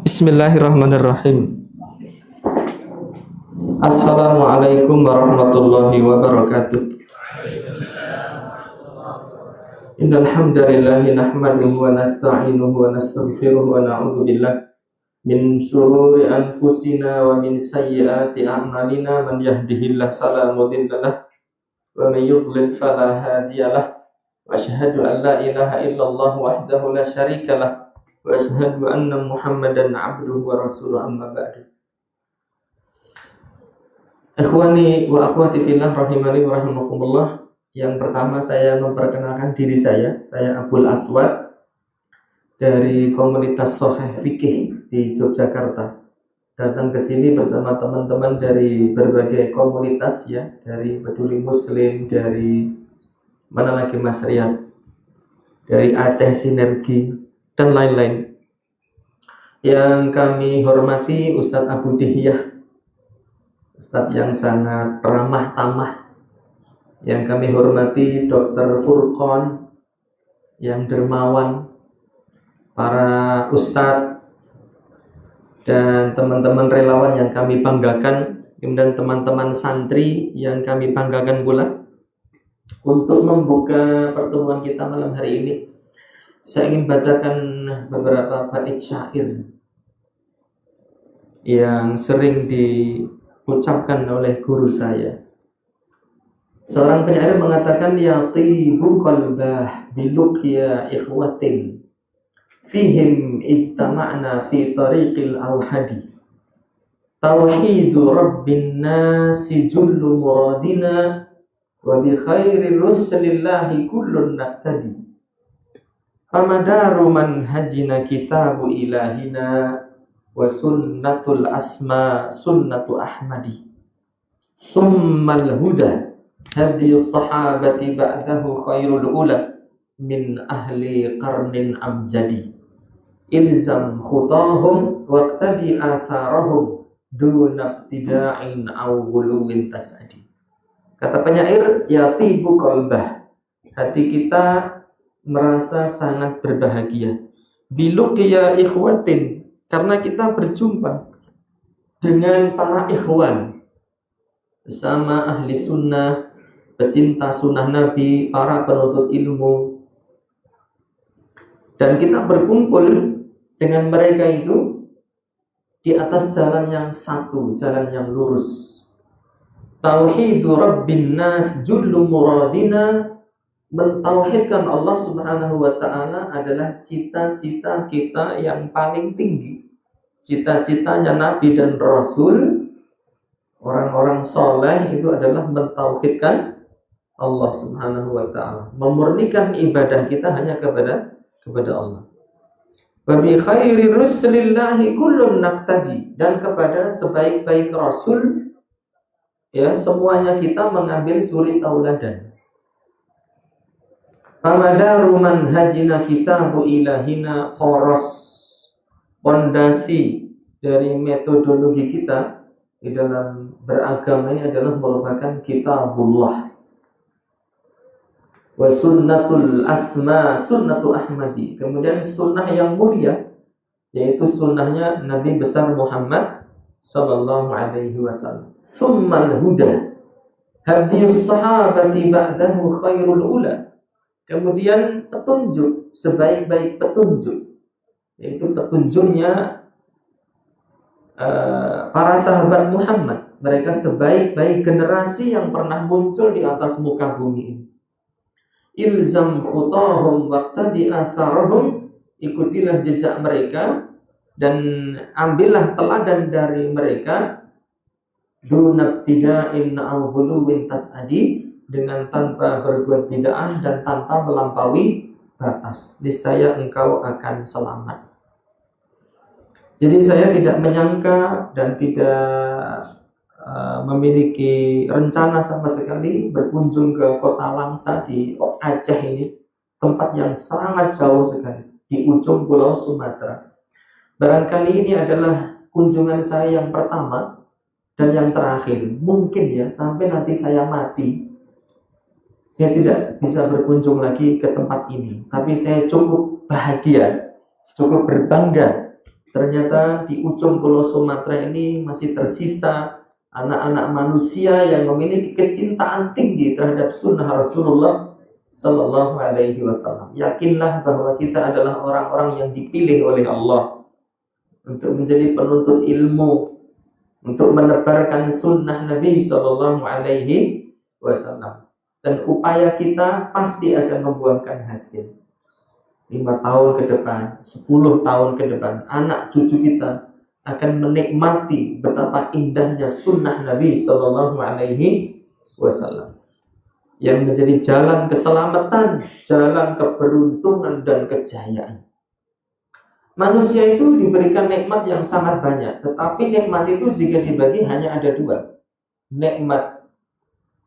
Bismillahirrahmanirrahim. Assalamualaikum warahmatullahi wabarakatuh. Innal hamdalillah nahmaduhu wa nasta'inuhu wa nastaghfiruh wa na'udzu billah min shururi anfusina wa min sayyiati a'malina. Man yahdihillahu fala mudilla lahu wa man yudlil fala hadiyalah. Wa asyhadu an la ilaha illallah wahdahu la syarika lah wa asyhadu anna Muhammadan abduhu wa rasuluh, amma ba'du. Ikhwani wa akhwati fillah rahimani wa rahimakumullah. Yang pertama saya memperkenalkan diri saya Abul Aswad dari komunitas Shahih Fikih di Yogyakarta. Datang ke sini bersama teman-teman dari berbagai komunitas ya, dari Peduli Muslim, dari mana lagi Mas Riyad, dari Aceh Sinergi dan lain-lain. Yang kami hormati Ustadz Abu Dihyah, Ustadz yang sangat ramah tamah. Yang kami hormati Dr. Furqon yang dermawan, para ustadz dan teman-teman relawan yang kami banggakan, dan teman-teman santri yang kami banggakan pula. Untuk membuka pertemuan kita malam hari ini, saya ingin bacakan beberapa bait syair yang sering diucapkan oleh guru saya. Seorang penyair mengatakan, yatibu qalbah biluqya ikhwatin fihim ijtama'na fi tariqil awhadi tauhidu rabbin nasi jullu muradina wa bi khairi rusulillahi kullun naqtadi famadaru manhajina kitabu ilahina wa sunnatul asma sunnatu ahmadi summal huda hadiyus sahabati ba'dahu khairul ula min ahli qarnin amjadi ilzam khutahum waqtadi asarahum duna ibtida'in aw guluwin tas'adi. Kata penyair, yatibu qalbah, hati kita merasa sangat berbahagia biluqya ikhwatin, karena kita berjumpa dengan para ikhwan bersama ahli sunnah, pecinta sunnah Nabi, para penuntut ilmu, dan kita berkumpul dengan mereka itu di atas jalan yang satu, jalan yang lurus. Tauhidu rabbin nas jullu muradina, mentauhidkan Allah Subhanahu wa ta'ala adalah cita-cita kita yang paling tinggi. Cita-citanya Nabi dan Rasul, orang-orang soleh, itu adalah mentauhidkan Allah Subhanahu wa ta'ala, memurnikan ibadah kita hanya kepada Allah. Wa bi khairi rusulillahi kullun naqtadi, dan kepada sebaik-baik rasul ya semuanya kita mengambil suri tauladan. Famadaru manhajina kitabu ilahina, poros pondasi dari metodologi kita di dalam beragama ini adalah merupakan kitabullah. Wa sunnatul asma sunnatu ahmadi, kemudian sunnah yang mulia yaitu sunnahnya Nabi besar Muhammad sallallahu alaihi wasallam. Summal huda hadiyus sahabati ba'dahu khairul ula, kemudian petunjuk, sebaik-baik petunjuk, yaitu petunjuknya para sahabat Muhammad. Mereka sebaik-baik generasi yang pernah muncul di atas muka bumi ini. Ilzam khutahum waqtadi asarahum, ikutilah jejak mereka dan ambillah teladan dari mereka, dunabtida'in aw huluwin tas'adi, dengan tanpa berbuat bid'ah dan tanpa melampaui batas, niscaya engkau akan selamat. Jadi saya tidak menyangka dan tidak memiliki rencana sama sekali berkunjung ke kota Langsa di Aceh ini, tempat yang sangat jauh sekali di ujung pulau Sumatera. Barangkali ini adalah kunjungan saya yang pertama dan yang terakhir, mungkin ya sampai nanti saya mati saya tidak bisa berkunjung lagi ke tempat ini. Tapi saya cukup bahagia, cukup berbangga Ternyata di ujung pulau Sumatera ini masih tersisa anak-anak manusia yang memiliki kecintaan tinggi terhadap sunnah Rasulullah Sallallahu Alaihi Wasallam. Yakinlah bahwa kita adalah orang-orang yang dipilih oleh Allah untuk menjadi penuntut ilmu, untuk menebarkan sunnah Nabi Sallallahu Alaihi Wasallam. Dan upaya kita pasti akan membuahkan hasil. 5 tahun ke depan, 10 tahun ke depan, anak cucu kita akan menikmati betapa indahnya sunnah Nabi Sallallahu Alaihi Wasallam yang menjadi jalan keselamatan, jalan keberuntungan dan kejayaan. Manusia itu diberikan nikmat yang sangat banyak, tetapi nikmat itu jika dibagi hanya ada 2. Nikmat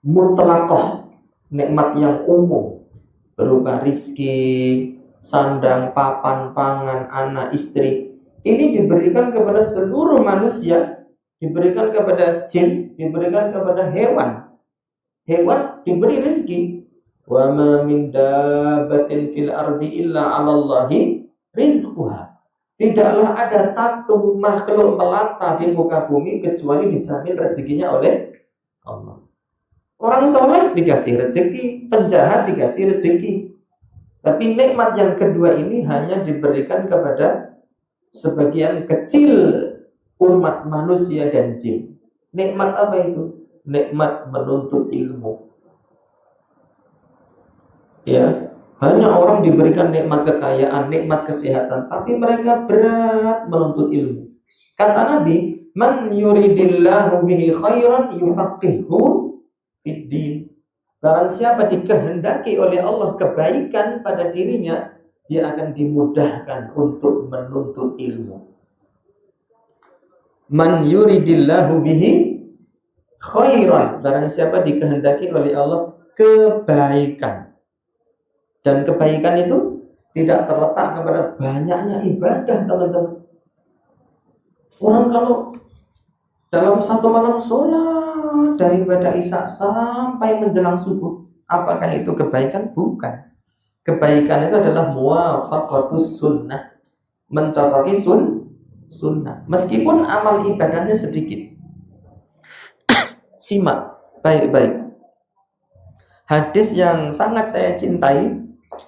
mutlaqah, nikmat yang umum berupa rizki, sandang, papan, pangan, anak, istri. Ini diberikan kepada seluruh manusia, diberikan kepada jin, diberikan kepada hewan. Hewan diberi rezeki. Wa ma min dabbatin fil ardi illa 'alallahi rizquha. Tidaklah ada satu makhluk melata di muka bumi kecuali dijamin rezekinya oleh Allah. Orang soleh dikasih rezeki, penjahat dikasih rezeki. Tapi nikmat yang kedua ini hanya diberikan kepada sebagian kecil umat manusia dan jin. Nikmat apa itu? Nikmat menuntut ilmu. Ya, banyak orang diberikan nikmat kekayaan, nikmat kesehatan, tapi mereka berat menuntut ilmu. Kata Nabi, "Man yuridillahu bihi khairan yufaqihu fid din." Barang siapa dikehendaki oleh Allah kebaikan pada dirinya, dia akan dimudahkan untuk menuntut ilmu. Man yuridillahu bihi khairan. Barang siapa dikehendaki oleh Allah kebaikan. Dan kebaikan itu tidak terletak kepada banyaknya ibadah, teman-teman. Orang kalau dalam satu malam sholat dari ibadah isya sampai menjelang subuh, apakah itu kebaikan? Bukan. Kebaikan itu adalah muwafaqatus sunnah, mencocoki sunnah. Meskipun amal ibadahnya sedikit. Simak baik-baik. Hadis yang sangat saya cintai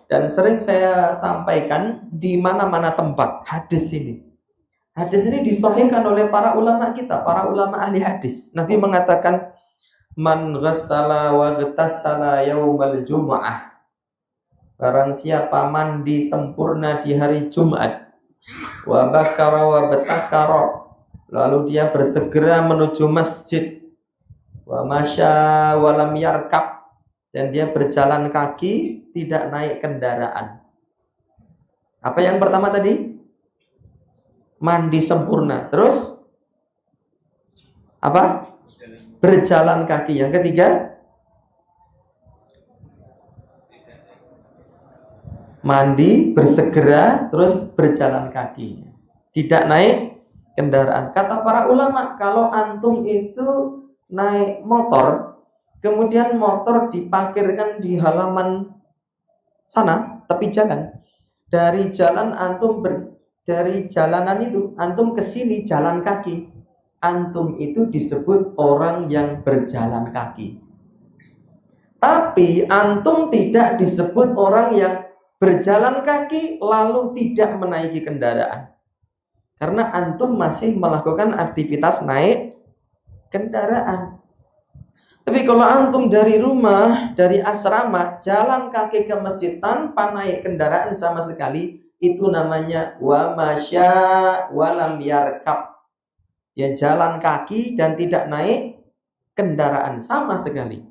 dan sering saya sampaikan di mana-mana tempat. Hadis ini disahihkan oleh para ulama kita, para ulama ahli hadis. Nabi mengatakan, "Man ghassala wa ghtasala yaumal jum'ah." Barang siapa mandi sempurna di hari Jumat, wa bakara wa batakara, lalu dia bersegera menuju masjid, wa masya wa lam yarkab, dan dia berjalan kaki, tidak naik kendaraan. Apa yang pertama tadi? Mandi sempurna. Terus apa? Berjalan kaki. Yang ketiga, mandi, bersegera, terus berjalan kaki. Tidak naik kendaraan. Kata para ulama, kalau antum itu naik motor, kemudian motor diparkirkan di halaman sana, tepi jalan. Dari jalan antum dari jalanan itu antum ke sini jalan kaki, antum itu disebut orang yang berjalan kaki. Tapi antum tidak disebut orang yang berjalan kaki lalu tidak menaiki kendaraan, karena antum masih melakukan aktivitas naik kendaraan. Tapi kalau antum dari rumah, dari asrama, jalan kaki ke masjid tanpa naik kendaraan sama sekali, itu namanya wa masya wa lam yarkab. Ya, jalan kaki dan tidak naik kendaraan sama sekali.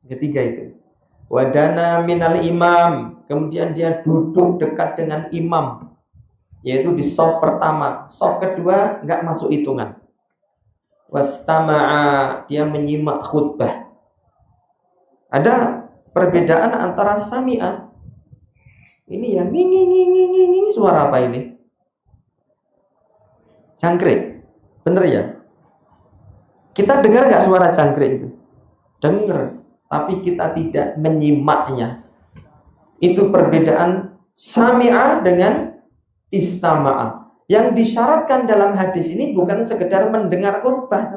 Ketiga itu. Wadana minal imam, kemudian dia duduk dekat dengan imam, yaitu di shaf pertama. Shaf kedua enggak masuk hitungan. Wastama'a, dia menyimak khutbah. Ada perbedaan antara sami'a. Ini ya, ini suara apa ini? Jangkrik. Bener ya? Kita dengar nggak suara jangkrik itu? Dengar, tapi kita tidak menyimaknya. Itu perbedaan sami'a dengan istama'a. Yang disyaratkan dalam hadis ini bukan sekedar mendengar khutbah,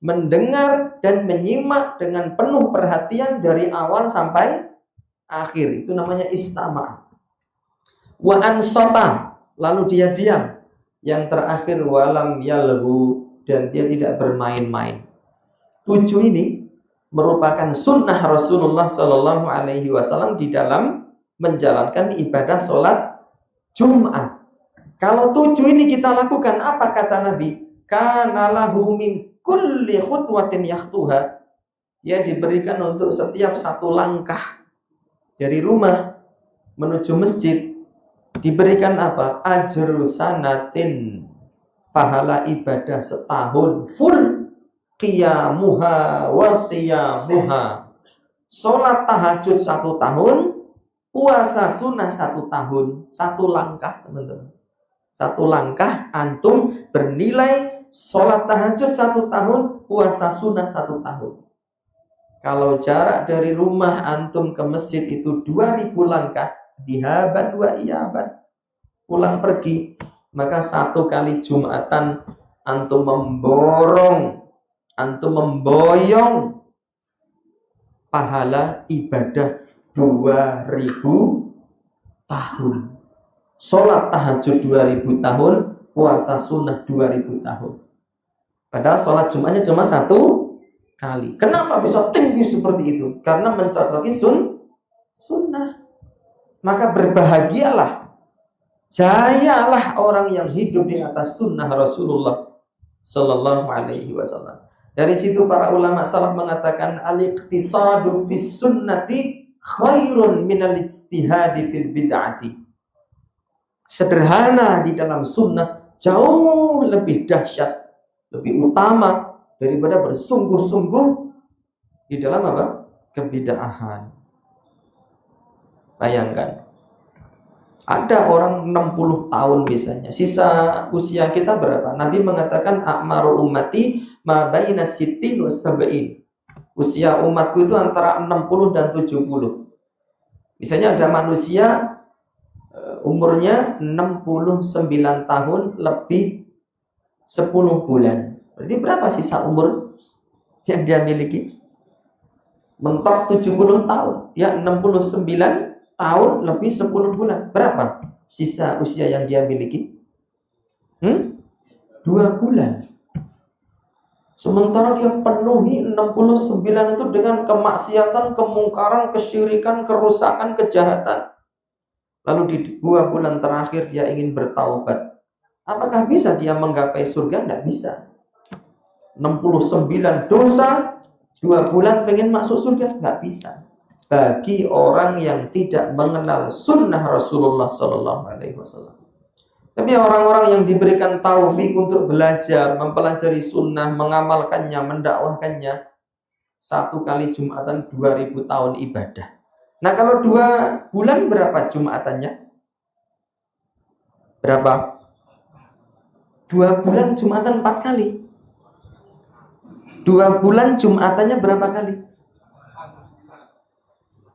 mendengar dan menyimak dengan penuh perhatian dari awal sampai akhir. Itu namanya istama'. Wa ansata, lalu dia diam. Yang terakhir walam yalhu, dan dia tidak bermain-main. 7 ini merupakan sunnah Rasulullah Shallallahu Alaihi Wasallam di dalam menjalankan ibadah sholat Jumat. Kalau 7 ini kita lakukan, apa kata Nabi? Kana lahu min kulli khutwatin yakhtuha. Dia diberikan untuk setiap satu langkah dari rumah menuju masjid, diberikan apa? Ajru sanatin, pahala ibadah setahun full, qiyamuha wa siyamuha. Sholat tahajud 1 tahun, puasa sunnah 1 tahun. 1 langkah, teman-teman. 1 langkah antum bernilai sholat tahajud 1 tahun, puasa sunnah 1 tahun. Kalau jarak dari rumah antum ke masjid itu 2000 langkah, dihaban wa iyaban, pulang pergi, maka 1 kali Jumatan antum memborong, antum memboyong pahala ibadah 2000 tahun. Sholat tahajud 2000 tahun, puasa sunnah 2000 tahun. Padahal sholat Jumatnya cuma 1 kali. Kenapa bisa tinggi seperti itu? Karena mencocoki sunnah. Maka berbahagialah, jayalah orang yang hidup di atas sunnah Rasulullah Sallallahu Alaihi Wasallam. Dari situ para ulama salaf mengatakan al-iqtisadu fis sunnati khairun minal ijtihadi fil bid'ati. Sederhana di dalam sunnah jauh lebih dahsyat, lebih utama daripada bersungguh-sungguh di dalam apa? Kebid'ahan. Bayangkan, ada orang 60 tahun misalnya, sisa usia kita berapa? Nabi mengatakan a'maru ummati ma baina sittin wa sab'in. Usia umatku itu antara 60 dan 70. Misalnya ada manusia umurnya 69 tahun lebih 10 bulan. Berarti berapa sisa umur yang dia miliki? Mentok 70 tahun. Ya 69 tahun lebih 10 bulan. Berapa sisa usia yang dia miliki? 2 bulan. Sementara dia penuhi 69 itu dengan kemaksiatan, kemungkaran, kesyirikan, kerusakan, kejahatan. Lalu di 2 bulan terakhir dia ingin bertaubat. Apakah bisa dia menggapai surga? Tidak bisa. 69 dosa, 2 bulan pengen masuk surga? Tidak bisa. Bagi orang yang tidak mengenal sunnah Rasulullah Sallallahu Alaihi Wasallam. Tapi orang-orang yang diberikan taufik untuk belajar, mempelajari sunnah, mengamalkannya, mendakwahkannya, 1 kali Jumatan 2000 tahun ibadah. Nah kalau 2 bulan berapa Jumatannya? Berapa? 2 bulan Jumatan 4 kali. 2 bulan Jumatannya berapa kali?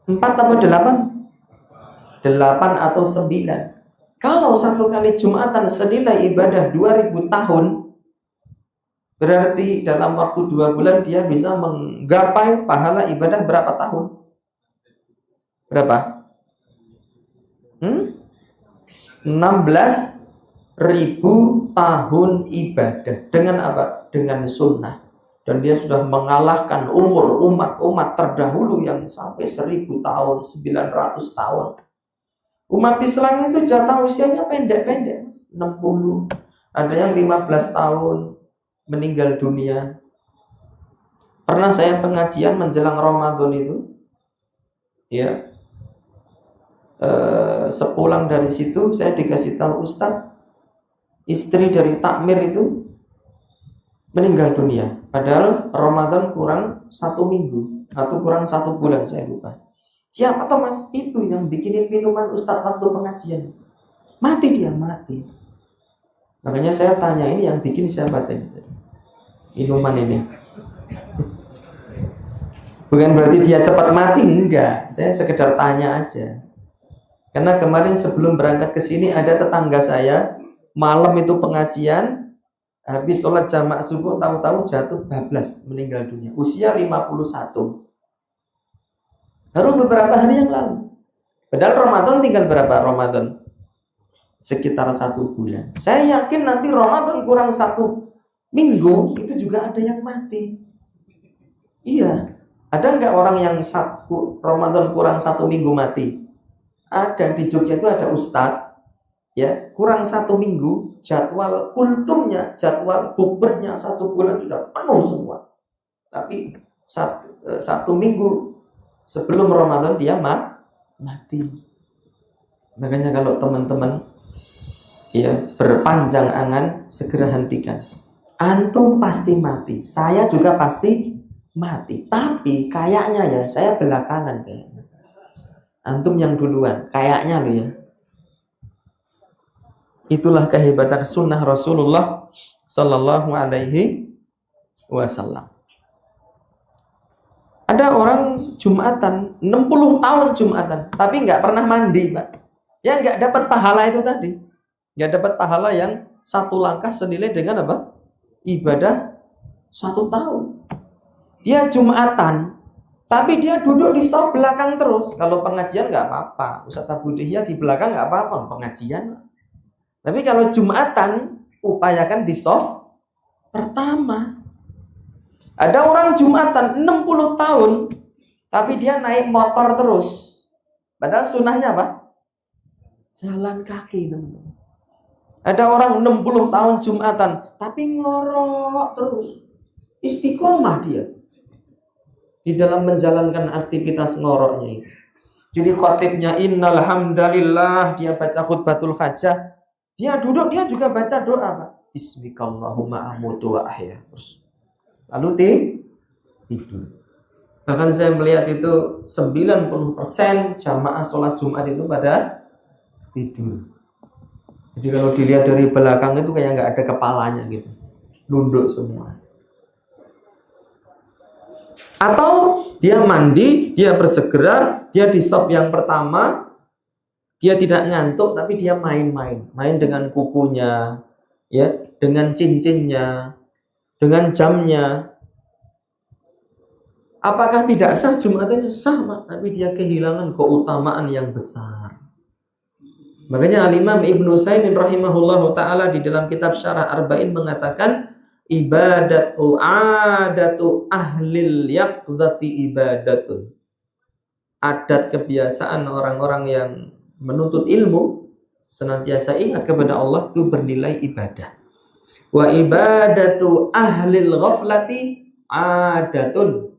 4 atau 8? 8 atau 9. Kalau 1 kali Jumatan senilai ibadah 2000 tahun, berarti dalam waktu 2 bulan dia bisa menggapai pahala ibadah berapa tahun? Berapa? 16.000 tahun ibadah. Dengan apa? Dengan sunnah. Dan dia sudah mengalahkan umur umat terdahulu yang sampai 1000 tahun, 900 tahun. Umat Islam itu jatah usianya pendek-pendek, 60. Ada yang 15 tahun meninggal dunia. Pernah saya pengajian menjelang Ramadan itu, ya, sepulang dari situ saya dikasih tahu Ustadz, istri dari takmir itu meninggal dunia. Padahal Ramadan kurang 1 minggu atau kurang 1 bulan, saya lupa. Siapa tuh mas? Itu yang bikinin minuman Ustadz waktu pengajian. Mati dia, mati. Makanya saya tanya, ini yang bikin siapa tadi? Minuman ini. Bukan berarti dia cepat mati, enggak. Saya sekedar tanya aja. Karena kemarin sebelum berangkat ke sini ada tetangga saya malam itu pengajian, habis sholat jamak subuh tahu-tahu jatuh bablas meninggal dunia usia 51. Baru beberapa hari yang lalu. Padahal Ramadan tinggal berapa Ramadan? Sekitar 1 bulan. Saya yakin nanti Ramadan kurang 1 minggu itu juga ada yang mati. Iya. Ada nggak orang yang Ramadan kurang 1 minggu mati? Ada. Di Jogja itu ada ustadz, ya, kurang 1 minggu jadwal kultumnya, jadwal bukbernya 1 bulan sudah penuh semua. Tapi 1 minggu sebelum Ramadan dia mati. Makanya kalau teman-teman ya berpanjang angan, segera hentikan. Antum pasti mati, saya juga pasti mati. Tapi kayaknya ya saya belakangan kayaknya. Antum yang duluan, kayaknya lo ya. Itulah kehebatan sunnah Rasulullah Sallallahu Alaihi Wasallam. Ada orang Jumatan 60 tahun Jumatan, tapi nggak pernah mandi, Pak. Ya nggak dapat pahala itu tadi. Nggak dapat pahala yang 1 langkah senilai dengan apa? Ibadah 1 tahun. Dia Jumatan, tapi dia duduk di saf belakang terus. Kalau pengajian nggak apa-apa. Ustaz Abu Dihya di belakang nggak apa-apa, pengajian. Tapi kalau Jumatan, upayakan di saf pertama. Ada orang Jumatan 60 tahun, tapi dia naik motor terus. Padahal sunnahnya apa? Jalan kaki, teman-teman. Ada orang 60 tahun Jumatan, tapi ngorok terus. Istiqomah dia di dalam menjalankan aktivitas ngoroknya itu. Jadi khotibnya innal hamdalillah, dia baca khutbatul hajah. Dia duduk, dia juga baca doa, Pak. Bismikallahumma amutu wa ahya. Lalu tidur. Bahkan saya melihat itu 90% jamaah sholat Jumat itu pada tidur. Jadi kalau dilihat dari belakang itu kayak nggak ada kepalanya gitu, nunduk semua. Atau dia mandi, dia bersegera, dia di saf yang pertama, dia tidak ngantuk tapi dia main dengan kukunya, ya, dengan cincinnya, dengan jamnya. Apakah tidak sah? Jumatannya sah, Pak, tapi dia kehilangan keutamaan yang besar. Makanya Al-Imam Ibnu Utsaimin rahimahullahu ta'ala di dalam kitab Syarah Arba'in mengatakan ibadatu adatu ahlil yaqdati ibadatun. Adat kebiasaan orang-orang yang menuntut ilmu senantiasa ingat kepada Allah itu bernilai ibadah. Wa ibadatu ahlil ghaflati adatun.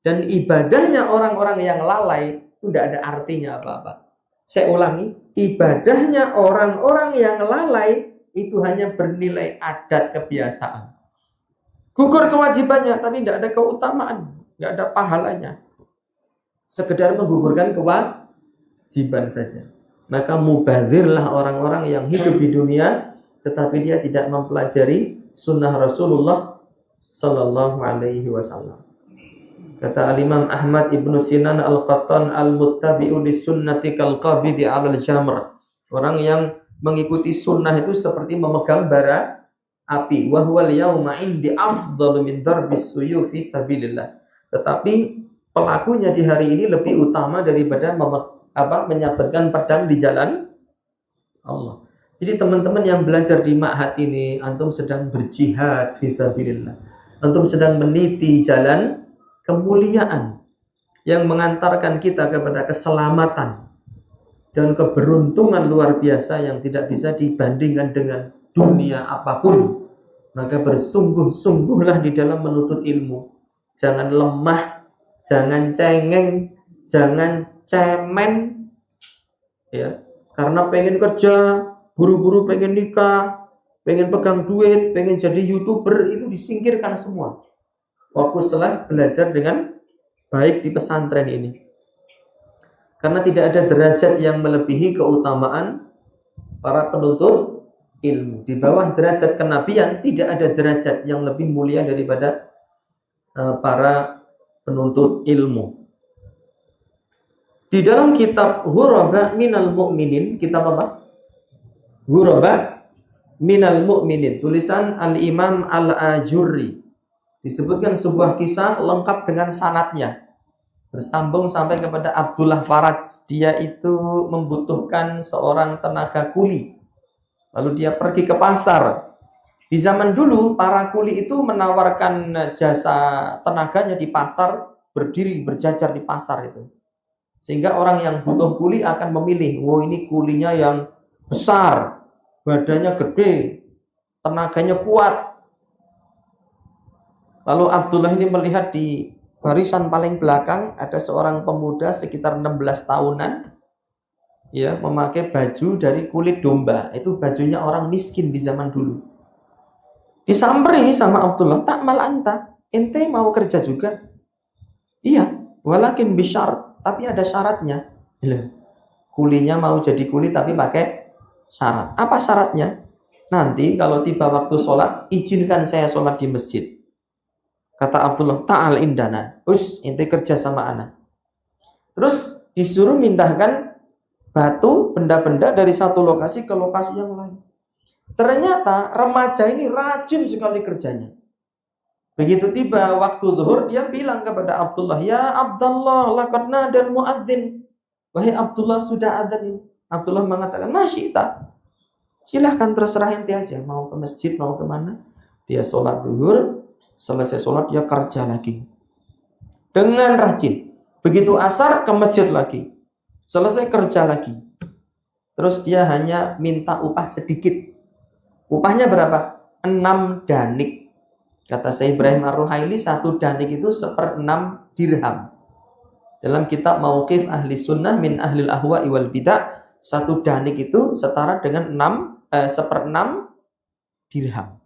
Dan ibadahnya orang-orang yang lalai itu tidak ada artinya apa-apa. Saya ulangi, ibadahnya orang-orang yang lalai itu hanya bernilai adat kebiasaan. Gugur kewajibannya, tapi tidak ada keutamaan, tidak ada pahalanya. Sekedar menggugurkan kewajiban saja. Maka mubadzirlah orang-orang yang hidup di dunia, tetapi dia tidak mempelajari sunnah Rasulullah Sallallahu Alaihi Wasallam. Kata Al-Imam Ahmad Ibnu Sinan Al-Qattan al-muttabi'u lis-sunnati kal-qabidi 'alal jamr. Orang yang mengikuti sunnah itu seperti memegang bara api. Wa huwal yauma 'indi afdalu min darbis suyufi sabilillah. Tetapi pelakunya di hari ini lebih utama daripada menyabetkan pedang di jalan Allah. Jadi teman-teman yang belajar di ma'had ini, antum sedang berjihad fisabilillah. Antum sedang meniti jalan kemuliaan yang mengantarkan kita kepada keselamatan dan keberuntungan luar biasa yang tidak bisa dibandingkan dengan dunia apapun. Maka bersungguh-sungguhlah di dalam menuntut ilmu. Jangan lemah, jangan cengeng, jangan cemen, ya. Karena pengen kerja, buru-buru pengen nikah, pengen pegang duit, pengen jadi YouTuber, itu disingkirkan semua. Fokuslah belajar dengan baik di pesantren ini. Karena tidak ada derajat yang melebihi keutamaan para penuntut ilmu. Di bawah derajat kenabian tidak ada derajat yang lebih mulia daripada para penuntut ilmu. Di dalam kitab Ghuraba minal Mu'minin, kitab apa? Ghuraba minal mu'minin, tulisan Al-Imam Al-Ajurri. Disebutkan sebuah kisah lengkap dengan sanadnya, bersambung sampai kepada Abdullah Faraj. Dia itu membutuhkan seorang tenaga kuli, lalu dia pergi ke pasar. Di zaman dulu para kuli itu menawarkan jasa tenaganya di pasar, berdiri berjajar di pasar itu, sehingga orang yang butuh kuli akan memilih, oh ini kulinya yang besar, badannya gede, tenaganya kuat. Lalu Abdullah ini melihat di barisan paling belakang ada seorang pemuda sekitar 16 tahunan, ya, memakai baju dari kulit domba. Itu bajunya orang miskin di zaman dulu. Disamperi sama Abdullah, tak mal anta, ente mau kerja juga? Iya, walakin bisyar, tapi ada syaratnya. Kulinya mau jadi kuli tapi pakai syarat. Apa syaratnya? Nanti kalau tiba waktu sholat, izinkan saya sholat di masjid. Kata Abdullah, ta'al indana, ente kerja sama anak. Terus disuruh mindahkan batu, benda-benda dari satu lokasi ke lokasi yang lain. Ternyata remaja ini rajin sekali kerjanya. Begitu tiba waktu zuhur, dia bilang kepada Abdullah, ya Abdullah, laqad nadal muadzin. Wahai Abdullah, sudah adzan ini. Abdullah mengatakan, masyita, silahkan terserah ente aja, mau ke masjid, mau kemana. Dia sholat zuhur, selesai sholat dia kerja lagi dengan rajin. Begitu asar ke masjid lagi, selesai kerja lagi. Terus dia hanya minta upah sedikit. Upahnya berapa? 6 danik. Kata Syekh Ibrahim Ar-Ruhaili, 1 danik itu 1/6 dirham. Dalam kitab Mauqif Ahli Sunnah min Ahlil Ahwa'i wal Bidah, 1 danik itu setara dengan 1/6 dirham.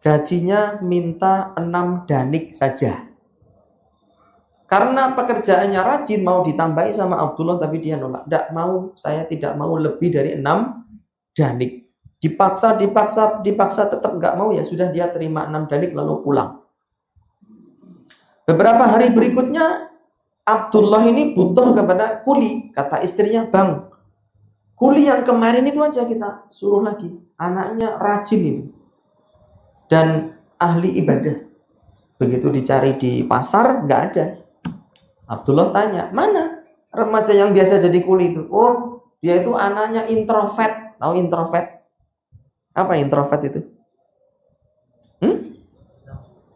Gajinya minta 6 danik saja. Karena pekerjaannya rajin, mau ditambahi sama Abdullah, tapi dia nolak. Tidak mau, saya tidak mau lebih dari 6 danik. Dipaksa tetap nggak mau, ya sudah dia terima 6 danik lalu pulang. Beberapa hari berikutnya Abdullah ini butuh kepada kuli. Kata istrinya, bang, kuli yang kemarin itu aja kita suruh lagi. Anaknya rajin itu dan ahli ibadah. Begitu dicari di pasar nggak ada. Abdullah tanya, mana remaja yang biasa jadi kuli itu? Oh, dia itu anaknya introvert. Tahu introvert? Apa introvert itu?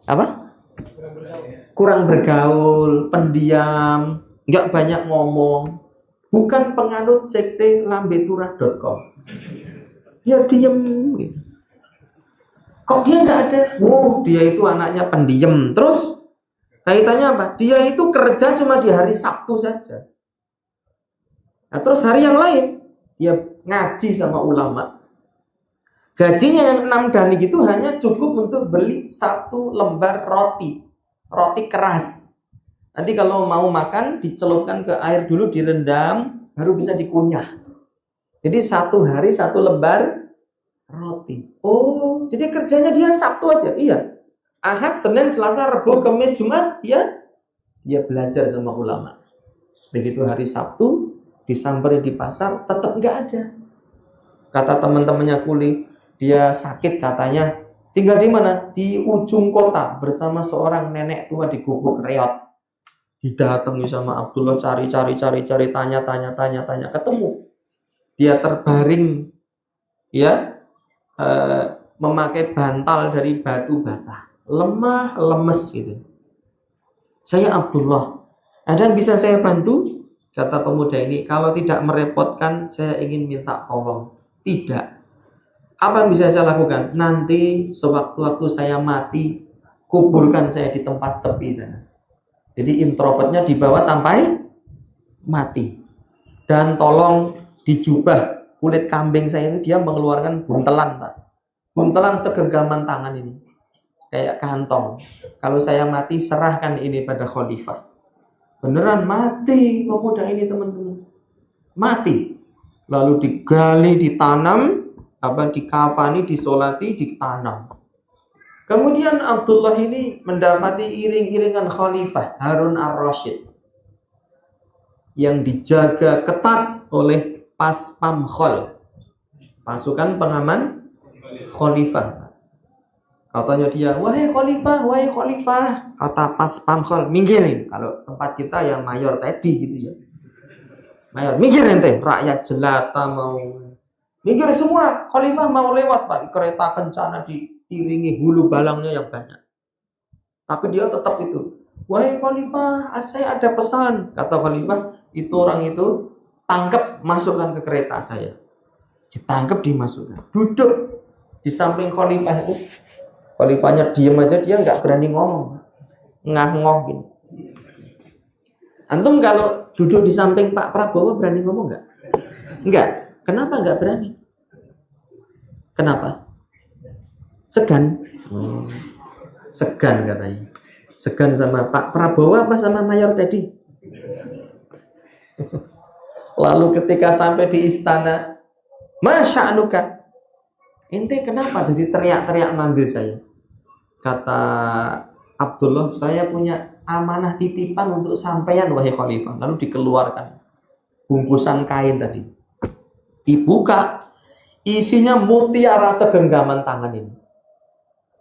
Apa? Kurang bergaul, pendiam, nggak banyak ngomong. Bukan penganut sekte lambeturah.com. Dia diem gitu. Kok dia nggak ada? Oh, dia itu anaknya pendiam. Terus kaitannya apa? Dia itu kerja cuma di hari Sabtu saja. Nah, terus hari yang lain dia ngaji sama ulama. Gajinya yang 6 danik itu hanya cukup untuk beli 1 lembar roti keras. Nanti kalau mau makan dicelupkan ke air dulu, direndam, baru bisa dikunyah. Jadi 1 hari 1 lembar roti. Oh, jadi kerjanya dia Sabtu aja. Iya. Ahad, Senin, Selasa, Rabu, Kamis, Jumat dia belajar sama ulama. Begitu hari Sabtu disamperin di pasar, tetap nggak ada. Kata teman-temannya kuli, dia sakit katanya. Tinggal di mana? Di ujung kota bersama seorang nenek tua di Gubuk Reot. Didatangi sama Abdullah, cari, tanya, ketemu. Dia terbaring, ya, memakai bantal dari batu bata, lemah, lemes gitu. Saya Abdullah, ada yang bisa saya bantu? Kata pemuda ini, kalau tidak merepotkan, saya ingin minta tolong. Tidak. Apa yang bisa saya lakukan? Nanti sewaktu-waktu saya mati, kuburkan saya di tempat sepi sana. Jadi introvertnya dibawa sampai mati. Dan tolong dijubah kulit kambing saya itu, dia mengeluarkan buntelan, Pak. Buntelan segenggaman tangan ini. Kayak kantong. Kalau saya mati, serahkan ini pada khalifah. Beneran mati pemuda ini, teman-teman. Mati. Lalu digali, ditanam, dikafani, disolati, ditanam. Kemudian Abdullah ini mendapati iring-iringan Khalifah Harun ar-Rasyid yang dijaga ketat oleh Pas Pamkhol, pasukan pengaman Khalifah. Katanya dia, wahai khalifah, wahai khalifah. Kata pas pamkol, minggir. Kalau tempat kita yang mayor tadi gitu ya. Mayor, minggir ente. Rakyat jelata mau. Minggir semua. Khalifah mau lewat, Pak. Kereta kencana diiringi hulu balangnya yang banyak. Tapi dia tetap itu. Wahai khalifah, saya ada pesan. Kata khalifah, itu orang itu tangkap, masukkan ke kereta saya. Ditangkap, dimasukkan. Duduk di samping khalifah itu. Khalifahnya diem aja, dia nggak berani ngomong, ngah-ngoh gitu. Antum kalau duduk di samping Pak Prabowo berani ngomong nggak? Nggak. Kenapa nggak berani? Kenapa? Segan. Segan katanya. Segan sama Pak Prabowo apa sama mayor tadi? Lalu ketika sampai di istana, Masya Anuka, ente kenapa tadi teriak-teriak manggil saya? Kata Abdullah, saya punya amanah titipan untuk sampeyan wahai khalifah. Lalu dikeluarkan bungkusan kain tadi. Dibuka, isinya mutiara segenggaman tangan ini.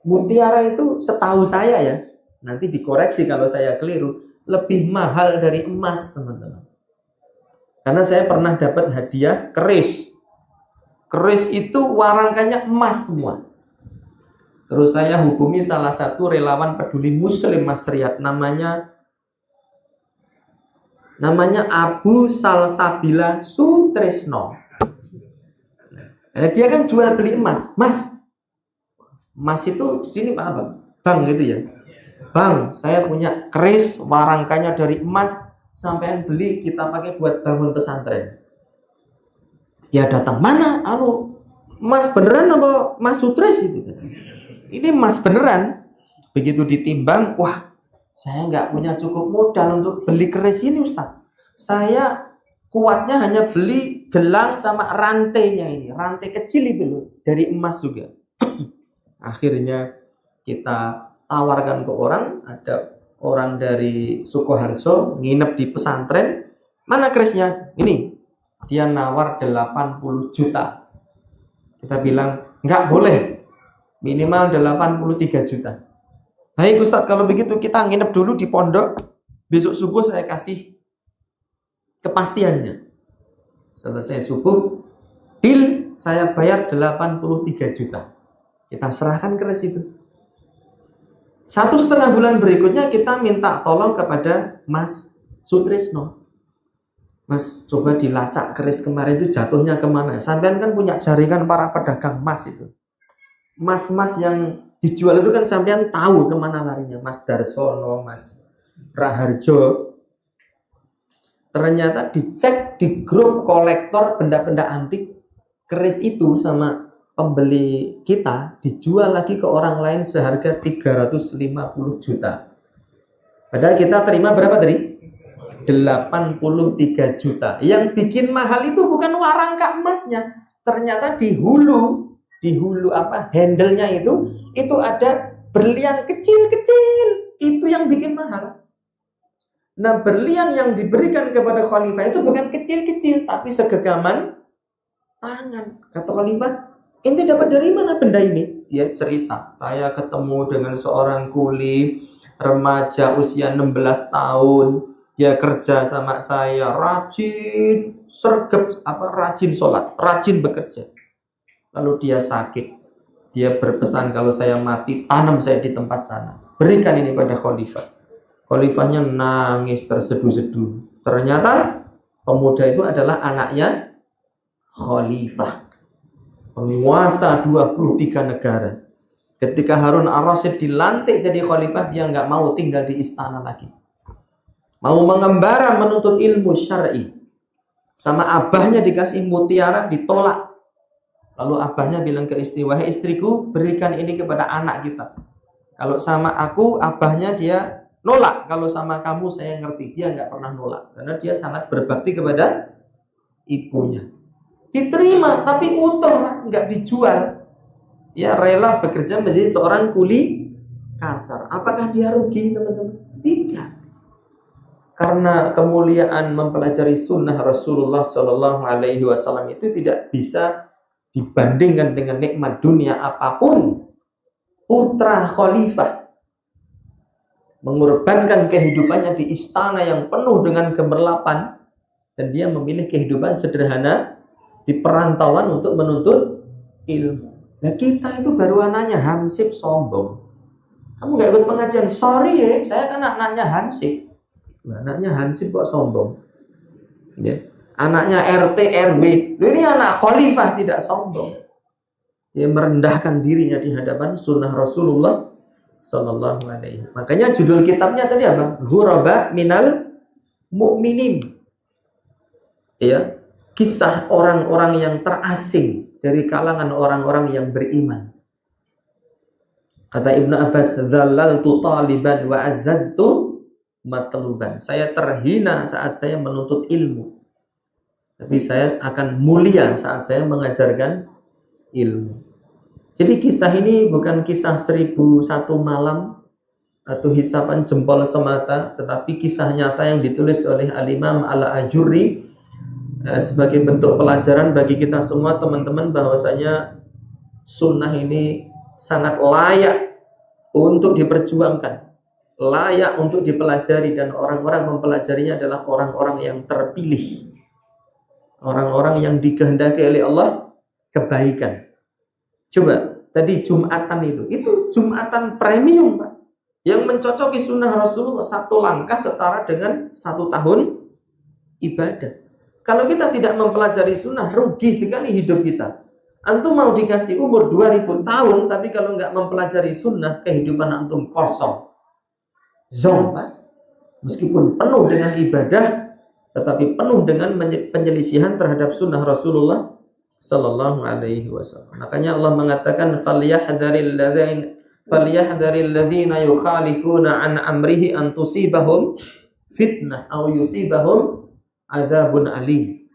Mutiara itu setahu saya ya, nanti dikoreksi kalau saya keliru, lebih mahal dari emas, teman-teman. Karena saya pernah dapat hadiah keris. Keris itu warangkannya emas semua. Terus saya hubungi salah satu relawan peduli muslim Mas Riyad, namanya Abu Salsabila Sutresno. Nah, dia kan jual beli emas. Emas itu di sini Pak Abang, bang gitu ya. Bang, saya punya keris warangkannya dari emas, sampean beli kita pakai buat bangun pesantren. Dia datang, mana? Emas beneran apa emas sutres itu? Ini emas beneran. Begitu ditimbang, wah, saya nggak punya cukup modal untuk beli keris ini Ustaz. Saya kuatnya hanya beli gelang sama rantainya ini, rantai kecil itu loh, dari emas juga. Akhirnya kita tawarkan ke orang, ada orang dari Sukoharjo nginep di pesantren. Mana kerisnya? Ini. Dia nawar 80 juta. Kita bilang, nggak boleh. Minimal 83 juta. Baik Ustadz, kalau begitu kita nginep dulu di pondok. Besok subuh saya kasih kepastiannya. Selesai subuh, deal, saya bayar 83 juta. Kita serahkan keris itu. 1,5 bulan berikutnya kita minta tolong kepada Mas Sutrisno. Mas, coba dilacak keris kemarin itu jatuhnya kemana? Sampean kan punya jaringan para pedagang emas itu. Mas-mas yang dijual itu kan sampean tahu kemana larinya. Mas Darsono, Mas Raharjo. Ternyata dicek di grup kolektor benda-benda antik, keris itu sama pembeli kita dijual lagi ke orang lain seharga 350 juta. Padahal kita terima berapa tadi? 83 juta. Yang bikin mahal itu bukan warangka emasnya. Ternyata di hulu handle-nya itu ada berlian kecil-kecil. Itu yang bikin mahal. Nah, berlian yang diberikan kepada khalifah itu bukan kecil-kecil, tapi segenggaman tangan. Kata khalifah, ente dapat dari mana benda ini? Dia cerita, saya ketemu dengan seorang kuli remaja usia 16 tahun. Dia kerja sama saya, rajin rajin sholat, rajin bekerja. Lalu dia sakit. Dia berpesan kalau saya mati, tanam saya di tempat sana. Berikan ini pada khalifah. Khalifahnya nangis terseduh-seduh. Ternyata pemuda itu adalah anaknya khalifah, penguasa 23 negara. Ketika Harun ar-Rasyid dilantik jadi khalifah, dia nggak mau tinggal di istana lagi. Mau mengembara menuntut ilmu syar'i. Sama abahnya dikasih mutiara, ditolak. Lalu abahnya bilang ke istri, wahai istriku, berikan ini kepada anak kita. Kalau sama aku, abahnya dia nolak. Kalau sama kamu, saya ngerti. Dia nggak pernah nolak. Karena dia sangat berbakti kepada ibunya. Diterima, tapi utuh, nggak dijual. Ya rela bekerja menjadi seorang kuli kasar. Apakah dia rugi, teman-teman? Tidak. Karena kemuliaan mempelajari sunnah Rasulullah SAW itu tidak bisa dibandingkan dengan nikmat dunia apapun, putra khalifah mengorbankan kehidupannya di istana yang penuh dengan gemerlapan, dan dia memilih kehidupan sederhana di perantauan untuk menuntut ilmu. Nah kita itu baru anaknya Hansip sombong. Kamu gak ikut pengajian? Sorry ya, saya kan anaknya Hansip. Anaknya Hansip kok sombong? Ya. Anaknya RT RW. Ini anak khalifah tidak sombong. Dia merendahkan dirinya di hadapan sunnah Rasulullah Sallallahu Alaihi. Makanya judul kitabnya tadi apa? Ghuraba minal mu'minin. Ya, kisah orang-orang yang terasing dari kalangan orang-orang yang beriman. Kata Ibnu Abbas, "Dhallaltu taliban wa azzaztu matluban." Saya terhina saat saya menuntut ilmu, tapi saya akan mulia saat saya mengajarkan ilmu. Jadi kisah ini bukan kisah 1001 malam atau hisapan jempol semata, tetapi kisah nyata yang ditulis oleh Al-Imam Al-Ajurri sebagai bentuk pelajaran bagi kita semua, teman-teman, bahwasanya sunnah ini sangat layak untuk diperjuangkan, layak untuk dipelajari, dan orang-orang mempelajarinya adalah orang-orang yang terpilih, orang-orang yang dikehendaki oleh Allah kebaikan. Coba tadi Jumatan itu Jumatan premium, Pak, yang mencocoki sunnah Rasulullah, satu langkah setara dengan 1 tahun ibadah. Kalau kita tidak mempelajari sunnah, rugi sekali hidup kita. Antum mau dikasih umur 2000 tahun, tapi kalau nggak mempelajari sunnah, kehidupan antum kosong. Zong, Pak. Meskipun penuh dengan ibadah, tetapi penuh dengan penyelisihan terhadap sunnah Rasulullah Sallallahu Alaihi Wasallam. Makanya Allah mengatakan, "Falyahdharil ladzina yukhalifuna an amrihi an tusibahum fitnah aw yusibahum adzabun alim."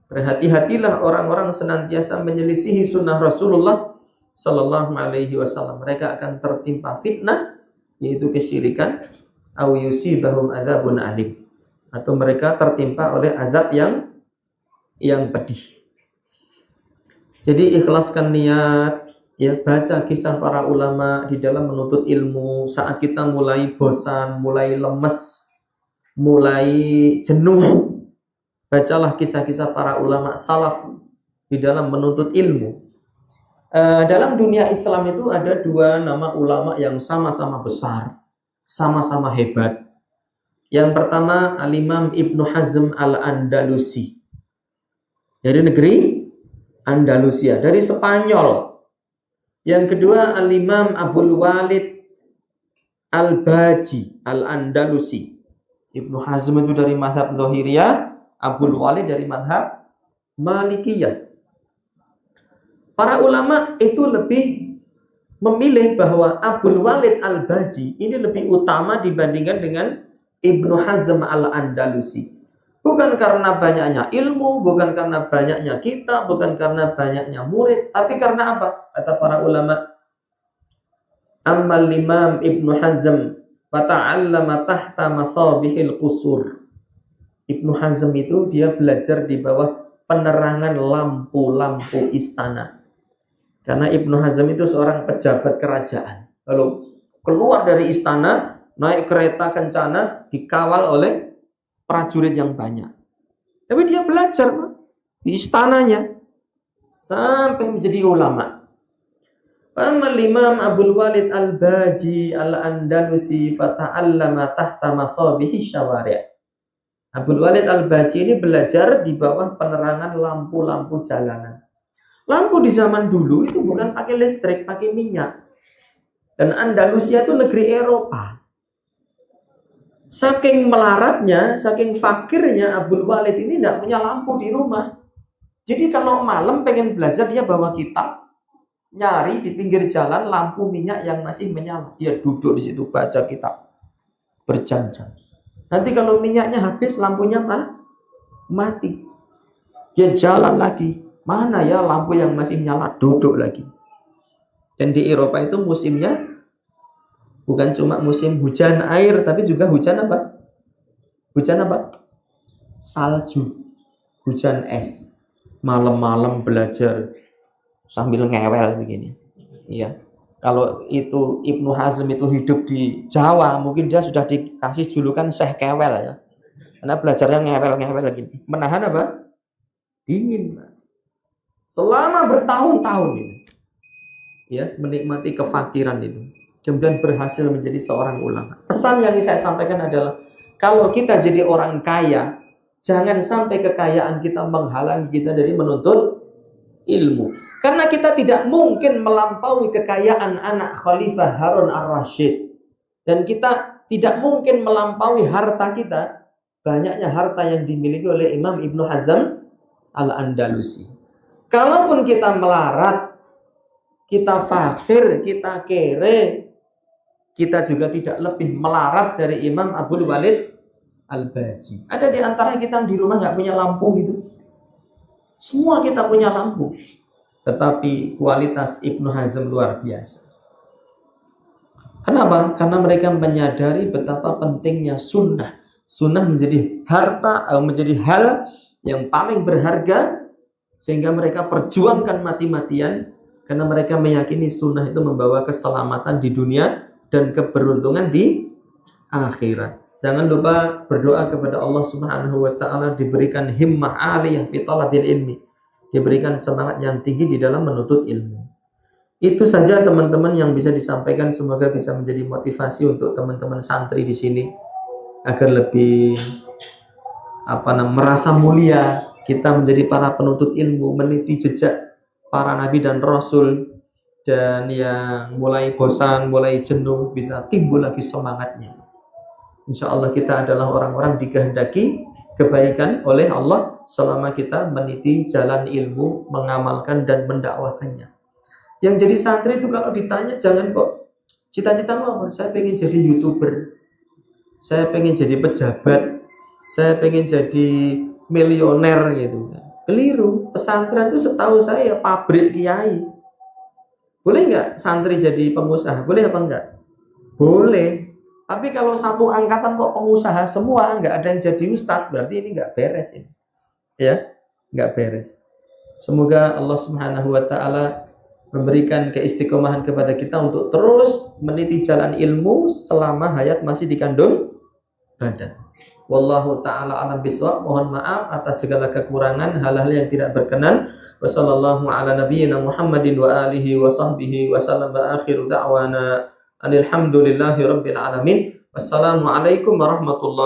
Berhati-hatilah orang-orang senantiasa menyelisihi sunnah Rasulullah Sallallahu Alaihi Wasallam. Mereka akan tertimpa fitnah, yaitu kesyirikan, aw yusibahum adzabun alim, atau mereka tertimpa oleh azab yang pedih. Jadi ikhlaskan niat, ya, baca kisah para ulama di dalam menuntut ilmu. Saat kita mulai bosan, mulai lemes, mulai jenuh, bacalah kisah-kisah para ulama salaf di dalam menuntut ilmu. Dalam dunia Islam itu ada 2 nama ulama yang sama-sama besar, sama-sama hebat. Yang pertama Al-Imam Ibnu Hazm Al-Andalusi dari negeri Andalusia, dari Spanyol. Yang kedua Al-Imam Abul Walid Al-Baji Al-Andalusi. Ibnu Hazm itu dari mazhab Zahiriyah, Abul Walid dari mazhab Malikiyah. Para ulama itu lebih memilih bahwa Abul Walid Al-Baji ini lebih utama dibandingkan dengan Ibnu Hazm Al-Andalusi. Bukan karena banyaknya ilmu, bukan karena banyaknya kitab, bukan karena banyaknya murid, tapi karena apa? Kata para ulama, "Ammal Imam Ibnu Hazm fata'allama tahta masabihil qusur." Ibnu Hazm itu dia belajar di bawah penerangan lampu-lampu istana. Karena Ibnu Hazm itu seorang pejabat kerajaan. Lalu keluar dari istana, naik kereta kencana, dikawal oleh prajurit yang banyak. Tapi dia belajar, Pak, di istananya sampai menjadi ulama. Amal Imam Abul Walid Al-Baji Al-Andalusi fata'allama tahta masabihi syawari'. Abul Walid Al-Baji ini belajar di bawah penerangan lampu-lampu jalanan. Lampu di zaman dulu itu bukan pakai listrik, pakai minyak. Dan Andalusia itu negeri Eropa. Saking melaratnya, saking fakirnya Abul Walid ini tidak punya lampu di rumah. Jadi kalau malam pengen belajar, dia bawa kitab, nyari di pinggir jalan lampu minyak yang masih menyala. Dia duduk di situ baca kitab berjam-jam. Nanti kalau minyaknya habis, lampunya mati. Dia jalan lagi. Mana ya lampu yang masih nyala? Duduk lagi. Dan di Eropa itu musimnya bukan cuma musim hujan air, tapi juga hujan apa? Hujan apa? Salju. Hujan es. Malam-malam belajar. sambil ngewel begini. Iya. Kalau itu Ibnu Hazm itu hidup di Jawa, mungkin dia sudah dikasih julukan Syekh Kewel ya. Karena belajarnya ngewel-ngewel gini. Menahan apa? Dingin. Selama bertahun-tahun ini. Ya, menikmati kefakiran itu. Kemudian berhasil menjadi seorang ulama. Pesan yang saya sampaikan adalah, kalau kita jadi orang kaya, jangan sampai kekayaan kita menghalangi kita dari menuntut ilmu. Karena kita tidak mungkin melampaui kekayaan anak Khalifah Harun ar-Rasyid. Dan kita tidak mungkin melampaui harta kita, banyaknya harta yang dimiliki oleh Imam Ibnu Hazm al-Andalusi. Kalaupun kita melarat, kita fakir, kita kere, kita juga tidak lebih melarat dari Imam Abdul Walid Al-Baji. Ada di antara kita yang di rumah nggak punya lampu gitu. Semua kita punya lampu. Tetapi kualitas Ibnu Hazm luar biasa. Kenapa? Karena mereka menyadari betapa pentingnya sunnah. Sunnah menjadi harta, menjadi hal yang paling berharga, sehingga mereka perjuangkan mati-matian, karena mereka meyakini sunnah itu membawa keselamatan di dunia dan keberuntungan di akhirat. Jangan lupa berdoa kepada Allah Subhanahu wa taala, diberikan himmah aliyah fi talabil ilmi, diberikan semangat yang tinggi di dalam menuntut ilmu. Itu saja teman-teman yang bisa disampaikan, semoga bisa menjadi motivasi untuk teman-teman santri di sini agar lebih merasa mulia. Kita menjadi para penuntut ilmu, meniti jejak para nabi dan rasul, dan yang mulai bosan, mulai jenuh bisa timbul lagi semangatnya. Insya Allah kita adalah orang-orang dikehendaki kebaikan oleh Allah selama kita meniti jalan ilmu, mengamalkan dan mendakwakannya. Yang jadi santri itu kalau ditanya, jangan kok cita-citamu apa? Saya pengen jadi YouTuber, saya pengen jadi pejabat, saya pengen jadi milioner gitu. Keliru. Pesantren itu setahu saya pabrik kiai. Boleh nggak santri jadi pengusaha? Boleh apa enggak? Boleh. Tapi kalau satu angkatan kok pengusaha semua, nggak ada yang jadi ustadz, berarti ini nggak beres ini. Ya, nggak beres. Semoga Allah Subhanahu wa taala memberikan keistiqomahan kepada kita untuk terus meniti jalan ilmu selama hayat masih dikandung badan. Wallahu ta'ala alam bisawab. Mohon maaf atas segala kekurangan, hal-hal yang tidak berkenan. Wassallallahu ala nabiyyina Muhammadin wa alihi wa sahbihi wa sallam. Wa akhiru da'wana alhamdulillahi rabbil alamin. Wassalamualaikum warahmatullahi